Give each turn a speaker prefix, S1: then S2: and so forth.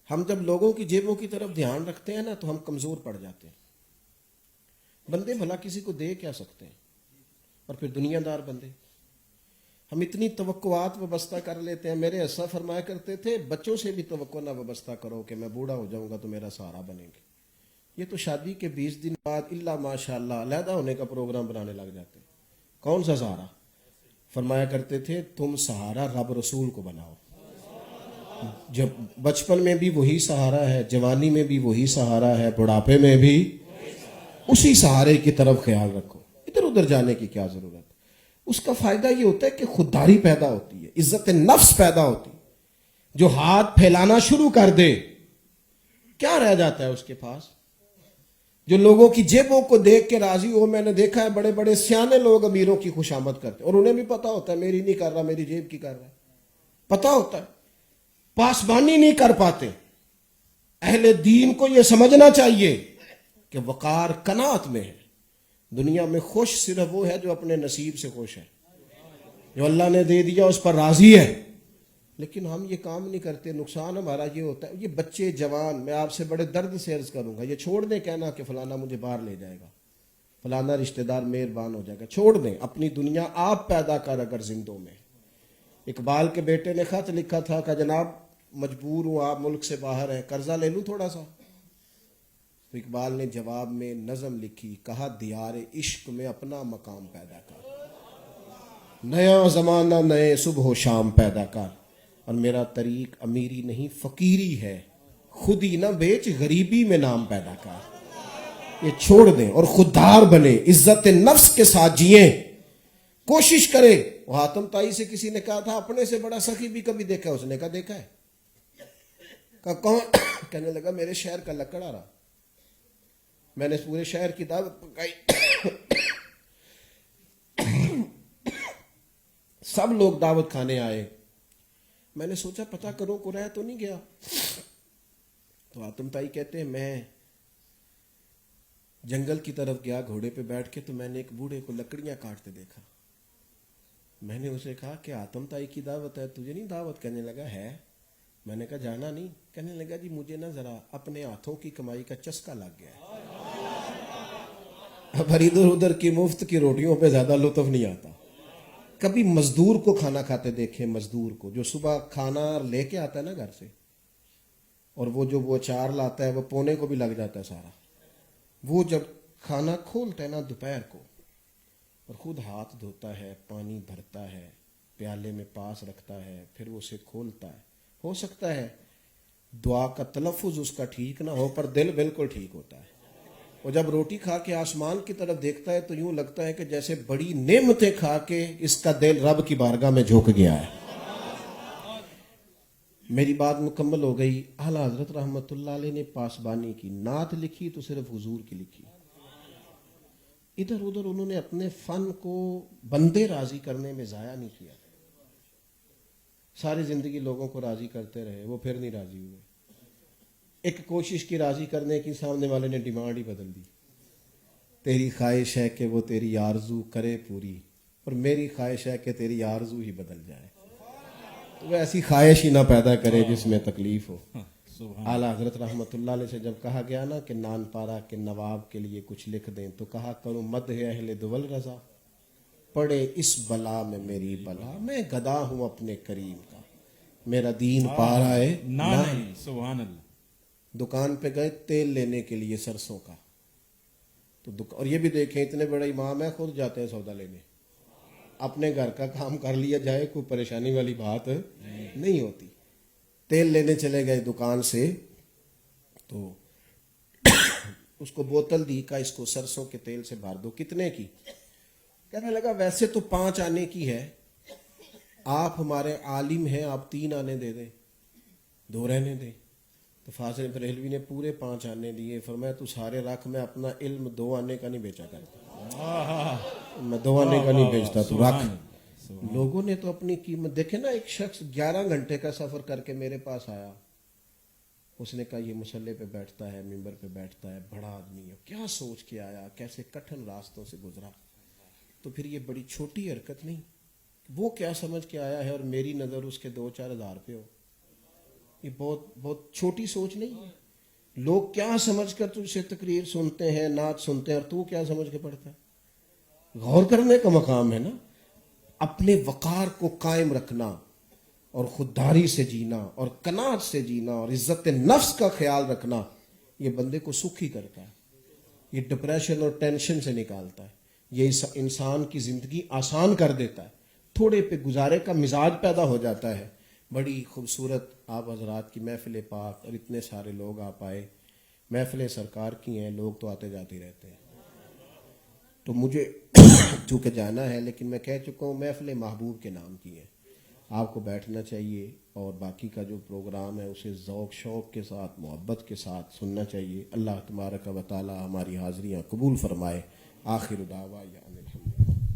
S1: ہم جب لوگوں کی جیبوں کی طرف دھیان رکھتے ہیں نا تو ہم کمزور پڑ جاتے ہیں. بندے بھلا کسی کو دے کیا سکتے ہیں، اور پھر دنیا دار بندے. ہم اتنی توقعات وابستہ کر لیتے ہیں. میرے اسا فرمایا کرتے تھے بچوں سے بھی توقع نہ وابستہ کرو کہ میں بوڑھا ہو جاؤں گا تو میرا سہارا بنیں گے. یہ تو شادی کے 20 دن بعد اللہ ماشاء اللہ علیحدہ ہونے کا پروگرام بنانے لگ جاتے ہیں. کون سا سہارا؟ فرمایا کرتے تھے تم سہارا رب رسول کو بناؤ. جب بچپن میں بھی وہی سہارا ہے، جوانی میں بھی وہی سہارا ہے، بڑھاپے میں بھی اسی سہارے کی طرف خیال رکھو. ادھر ادھر جانے کی کیا ضرورت؟ اس کا فائدہ یہ ہوتا ہے کہ خودداری پیدا ہوتی ہے، عزت نفس پیدا ہوتی ہے. جو ہاتھ پھیلانا شروع کر دے کیا رہ جاتا ہے اس کے پاس؟ جو لوگوں کی جیبوں کو دیکھ کے راضی ہو. میں نے دیکھا ہے بڑے بڑے سیانے لوگ امیروں کی خوشامد کرتے ہیں اور انہیں بھی پتا ہوتا ہے میری نہیں کر رہا، میری جیب کی کر رہا ہے. پتا ہوتا ہے، پاسبانی نہیں کر پاتے. اہل دین کو یہ سمجھنا چاہیے کہ وقار قناعت میں ہے. دنیا میں خوش صرف وہ ہے جو اپنے نصیب سے خوش ہے، جو اللہ نے دے دیا اس پر راضی ہے. لیکن ہم یہ کام نہیں کرتے. نقصان ہمارا یہ ہوتا ہے. یہ بچے جوان، میں آپ سے بڑے درد سے عرض کروں گا، یہ چھوڑ دیں کہنا کہ فلانا مجھے باہر لے جائے گا، فلانا رشتہ دار مہربان ہو جائے گا. چھوڑ دیں. اپنی دنیا آپ پیدا کر. اگر زندوں میں اقبال کے بیٹے نے خط لکھا تھا کہ جناب مجبور ہوں، آپ ملک سے باہر ہیں، قرضہ لے لوں تھوڑا سا. تو اقبال نے جواب میں نظم لکھی، کہا دیار عشق میں اپنا مقام پیدا کر، نیا زمانہ نئے صبح و شام پیدا کر. اور میرا طریق امیری نہیں فقیری ہے، خود ہی نہ بیچ غریبی میں نام پیدا کر. یہ چھوڑ دیں اور خوددار بنے، عزت نفس کے ساتھ جئیں. کوشش کرے. وہ حاتم طائی سے کسی نے کہا تھا اپنے سے بڑا سخی بھی کبھی دیکھا ہے؟ اس نے کہا دیکھا ہے. کہا کون؟ کہنے لگا میرے شہر کا لکڑ آ رہا، میں نے پورے شہر کی دعوت پکائی، سب لوگ دعوت کھانے آئے. میں نے سوچا پتہ کروں کو رہ تو نہیں گیا. تو حاتم طائی کہتے ہیں میں جنگل کی طرف گیا گھوڑے پہ بیٹھ کے، تو میں نے ایک بوڑھے کو لکڑیاں کاٹتے دیکھا. میں نے اسے کہا کہ حاتم طائی کی دعوت ہے، تجھے نہیں دعوت؟ کہنے لگا ہے. میں نے کہا جانا نہیں؟ کہنے لگا جی مجھے نا ذرا اپنے ہاتھوں کی کمائی کا چسکا لگ گیا ہے، اب ادھر ادھر کی مفت کی روٹیوں پہ زیادہ لطف نہیں آتا. کبھی مزدور کو کھانا کھاتے دیکھیں، مزدور کو جو صبح کھانا لے کے آتا ہے نا گھر سے، اور وہ جو وہ اچار لاتا ہے وہ پونے کو بھی لگ جاتا ہے سارا. وہ جب کھانا کھولتا ہے نا دوپہر کو اور خود ہاتھ دھوتا ہے، پانی بھرتا ہے، پیالے میں پاس رکھتا ہے، پھر وہ اسے کھولتا ہے. ہو سکتا ہے دعا کا تلفظ اس کا ٹھیک نہ ہو پر دل بالکل ٹھیک ہوتا ہے. اور جب روٹی کھا کے آسمان کی طرف دیکھتا ہے تو یوں لگتا ہے کہ جیسے بڑی نعمتیں کھا کے اس کا دل رب کی بارگاہ میں جھک گیا ہے. میری بات مکمل ہو گئی. اعلیٰ حضرت رحمت اللہ علیہ نے پاسبانی کی نعت لکھی تو صرف حضور کی لکھی. ادھر ادھر انہوں نے اپنے فن کو بندے راضی کرنے میں ضائع نہیں کیا. ساری زندگی لوگوں کو راضی کرتے رہے، وہ پھر نہیں راضی ہوئے. ایک کوشش کی راضی کرنے کی، سامنے والے نے ڈیمانڈ ہی بدل دی. تیری خواہش ہے کہ وہ تیری آرزو کرے پوری، اور میری خواہش ہے کہ تیری آرزو ہی بدل جائے. تو وہ ایسی خواہش ہی نہ پیدا کرے جس میں تکلیف ہو. اعلیٰ حضرت رحمت اللہ علیہ سے جب کہا گیا نا کہ نان پارا کے نواب کے لیے کچھ لکھ دیں، تو کہا کروں مدح اہل دول رضا، پڑے اس بلا میں میری بلا، میں گدا ہوں اپنے کریم کا، میرا دین پارا ہے نان.
S2: سبحان اللہ.
S1: دکان پہ گئے تیل لینے کے لیے سرسوں کا، تو اور یہ بھی دیکھیں اتنے بڑے امام ہیں خود جاتے ہیں سودا لینے. اپنے گھر کا کام کر لیا جائے کوئی پریشانی والی بات نہیں ہوتی. تیل لینے چلے گئے دکان سے، تو اس کو بوتل دی، کا اس کو سرسوں کے تیل سے بھر دو. کتنے کی؟ کہنے لگا ویسے تو 5 آنے کی ہے، آپ ہمارے عالم ہیں، آپ 3 آنے دے دیں، 2 رہنے دیں. تو فاضل بریلوی نے پورے 5 آنے دیے. فرمایا تو سارے رکھ، میں اپنا علم 2 آنے کا نہیں بیچا کرتا، میں 2 آنے کا نہیں بیچتا، تو رکھ. لوگوں نے تو اپنی قیمت دیکھے نا. ایک شخص 11 گھنٹے کا سفر کر کے میرے پاس آیا، اس نے کہا یہ مصلے پہ بیٹھتا ہے، ممبر پہ بیٹھتا ہے، بڑا آدمی ہے، کیا سوچ کے آیا، کیسے کٹھن راستوں سے گزرا. تو پھر یہ بڑی چھوٹی حرکت نہیں، وہ کیا سمجھ کے آیا ہے اور میری نظر اس کے 2-4 ہزار پہ ہو. یہ بہت بہت چھوٹی سوچ نہیں ہے. لوگ کیا سمجھ کر تجھ سے تقریر سنتے ہیں، نعت سنتے ہیں، اور تو کیا سمجھ کے پڑھتا ہے؟ غور کرنے کا مقام ہے نا. اپنے وقار کو قائم رکھنا اور خودداری سے جینا اور قناعت سے جینا اور عزت نفس کا خیال رکھنا، یہ بندے کو سکھی کرتا ہے. یہ ڈپریشن اور ٹینشن سے نکالتا ہے. یہ انسان کی زندگی آسان کر دیتا ہے. تھوڑے پہ گزارے کا مزاج پیدا ہو جاتا ہے. بڑی خوبصورت آپ حضرات کی محفل پاک، اور اتنے سارے لوگ آپ آئے. محفلیں سرکار کی ہیں، لوگ تو آتے جاتے رہتے ہیں. تو مجھے چونکہ جانا ہے، لیکن میں کہہ چکا ہوں محفل محبوب کے نام کی ہے. آپ کو بیٹھنا چاہیے اور باقی کا جو پروگرام ہے اسے ذوق شوق کے ساتھ، محبت کے ساتھ سننا چاہیے. اللہ تبارک و تعالی ہماری حاضریاں قبول فرمائے. آخر دعوانا